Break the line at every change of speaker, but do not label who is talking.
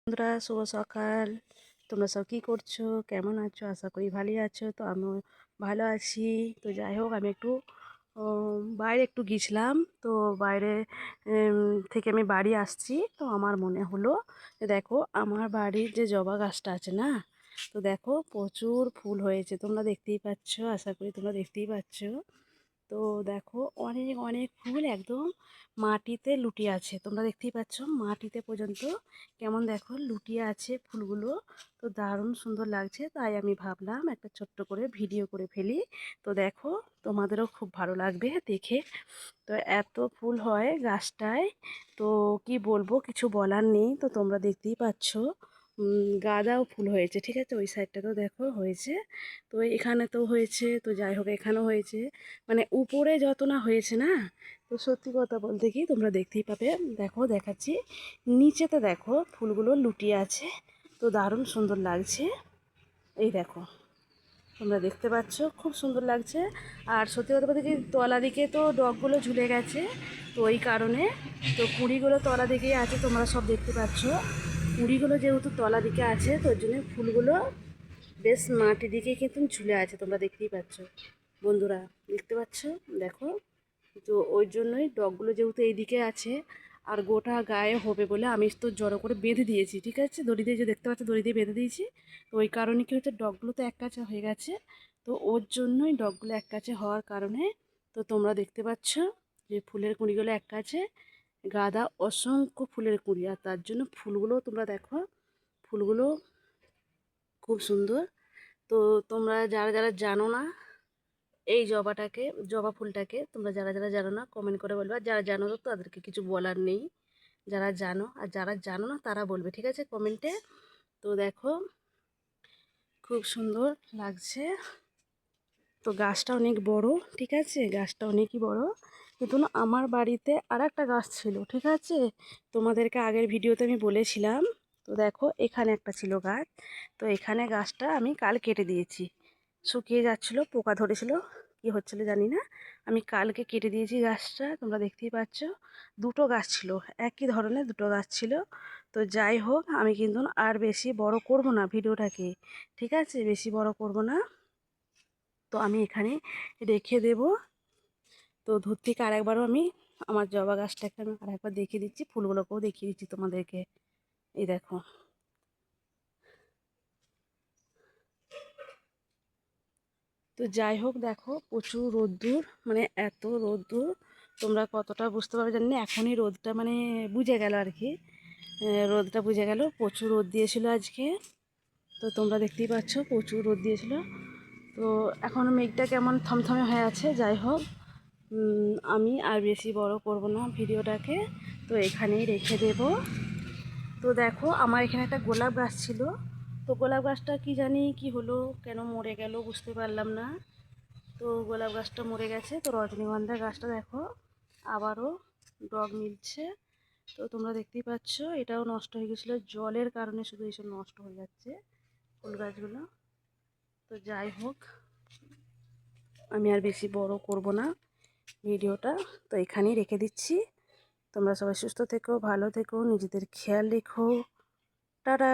বন্ধুরা, শুভ সকাল। তোমরা সব কী করছো, কেমন আছো? আশা করি ভালোই আছো। তো আমিও ভালো আছি। তো যাই হোক, আমি একটু বাইরে একটু গিয়েছিলাম। তো বাইরে থেকে আমি বাড়ি আসছি। তো আমার মনে হলো যে দেখো, আমার বাড়ির যে জবা গাছটা আছে না, তো দেখো প্রচুর ফুল হয়েছে। তোমরা দেখতেই পাচ্ছ, আশা করি তোমরা দেখতেই পাচ্ছ। তো দেখো, অনেক অনেক ফুল একদম মাটিতে লুটিয়ে আছে। তোমরা দেখতেই পাচ্ছ, মাটিতে পর্যন্ত কেমন দেখো লুটিয়ে আছে ফুলগুলো। তো দারুণ সুন্দর লাগছে। তাই আমি ভাবলাম একটা ছোট্ট করে ভিডিও করে ফেলি। তো দেখো, তোমাদেরও খুব ভালো লাগবে দেখে। তো এত ফুল হয় গাছটায়, তো কি বলবো, কিছু বলার নেই। তো তোমরা দেখতেই পাচ্ছ, গাঁদাও ফুল হয়েছে। ঠিক আছে, ওই সাইডটা তো দেখো হয়েছে, তো এখানে তো হয়েছে। তো যাই হোক, এখানেও হয়েছে। মানে উপরে যত না হয়েছে না, তো সত্যি কথা বলতে কি, তোমরা দেখতেই পাবে। দেখো দেখাচ্ছি, নিচেতে দেখো ফুলগুলো লুটিয়ে আছে। তো দারুণ সুন্দর লাগছে। এই দেখো, তোমরা দেখতে পাচ্ছ, খুব সুন্দর লাগছে। আর সত্যি কথা বলতে কি, তলা দিকে তো ডগগুলো ঝুলে গেছে। তো ওই কারণে তো কুঁড়িগুলো তলা দিকেই আছে, তোমরা সব দেখতে পাচ্ছ। কুঁড়িগুলো যেহেতু তলা দিকে আছে, তো ওই জন্য ফুলগুলো বেশ মাটির দিকে কিন্তু ঝুলে আছে। তোমরা দেখতেই পাচ্ছ বন্ধুরা, দেখতে পাচ্ছ, দেখো। তো ওই জন্যই ডগগুলো যেহেতু এইদিকে আছে, আর গোটা গায়ে হবে বলে আমি তো জড়ো করে বেঁধে দিয়েছি। ঠিক আছে, দড়ি দিয়ে যে দেখতে পাচ্ছ, দড়ি দিয়ে বেঁধে দিয়েছি। তো ওই কারণে কি হচ্ছে, ডগগুলো তো এক কাছে হয়ে গেছে। তো ওর জন্যই ডগগুলো এক কাছে হওয়ার কারণে, তো তোমরা দেখতে পাচ্ছ যে ফুলের কুঁড়িগুলো এক কাছে। গাঁদা অসংখ্য ফুলের কুঁড়ি, আর তার জন্য ফুলগুলো তোমরা দেখো, ফুলগুলো খুব সুন্দর। তো তোমরা যারা যারা জানো না এই জবা ফুলটাকে, তোমরা যারা যারা জানো না কমেন্ট করে বলবে। আর যারা জানো তো তাদেরকে কিছু বলার নেই। যারা জানো, আর যারা জানো না তারা বলবে, ঠিক আছে, কমেন্টে। তো দেখো, খুব সুন্দর লাগছে। তো গাছটা অনেক বড়। ঠিক আছে, গাছটা অনেকই বড়। কিন্তু না, আমার বাড়িতে আর একটা গাছ ছিল। ঠিক আছে, তোমাদেরকে আগের ভিডিওতে আমি বলেছিলাম। তো দেখো, এখানে একটা ছিল গাছ। তো এখানে গাছটা আমি কাল কেটে দিয়েছি। শুকিয়ে যাচ্ছিলো, পোকা ধরেছিল, কি হচ্ছিল জানি না। আমি কালকে কেটে দিয়েছি গাছটা। তোমরা দেখতেই পাচ্ছ, দুটো গাছ ছিল, একই ধরনের দুটো গাছ ছিল। তো যাই হোক, আমি কিন্তু আর বেশি বড় করব না ভিডিওটাকে। ঠিক আছে, বেশি বড় করব না। তো আমি এখানে রেখে দেব। তো দূর থেকে আরেকবারও আমি আমার জবা গাছটাকে আমি আরেকবার দেখিয়ে দিচ্ছি, ফুলগুলোকেও দেখিয়ে দিচ্ছি তোমাদেরকে। এই দেখো, তো যাই হোক, দেখো প্রচুর রোদ্দুর, মানে এত রোদ্দুর, তোমরা কতটা বুঝতে পারবে জানি না। এখনই রোদটা মানে বুঝে গেল আর কি, রোদটা বুঝে গেল। প্রচুর রোদ দিয়েছিল আজকে। তো তোমরা দেখতেই পাচ্ছ, প্রচুর রোদ দিয়েছিল। তো এখন মেঘটা কেমন থমথমে হয়ে আছে। যাই হোক, আমি আর বেশি বড় করব না ভিডিওটাকে। তো এখানেই রেখে দেব। তো দেখো, আমার এখানে একটা গোলাপ গাছ ছিল। তো গোলাপ গাছটা কি জানি কি হলো, কেন মরে গেল বুঝতে পারলাম না। তো গোলাপ গাছটা মরে গেছে। তো রজনীগন্ধা গাছটা দেখো আবারও ডগ মিলছে। তো তোমরা দেখতেই পাচ্ছ, এটাও নষ্ট হয়ে গেছিলো জলের কারণে, শুধু এইসব নষ্ট হয়ে যাচ্ছে ফুল গাছগুলো। তো যাই হোক, আমি আর বেশি বড় করব না ভিডিওটা। তো এখানেই রেখে দিচ্ছি। তোমরা সবাই সুস্থ থেকো, ভালো থেকো, নিজেদের খেয়াল রেখো। টাটা।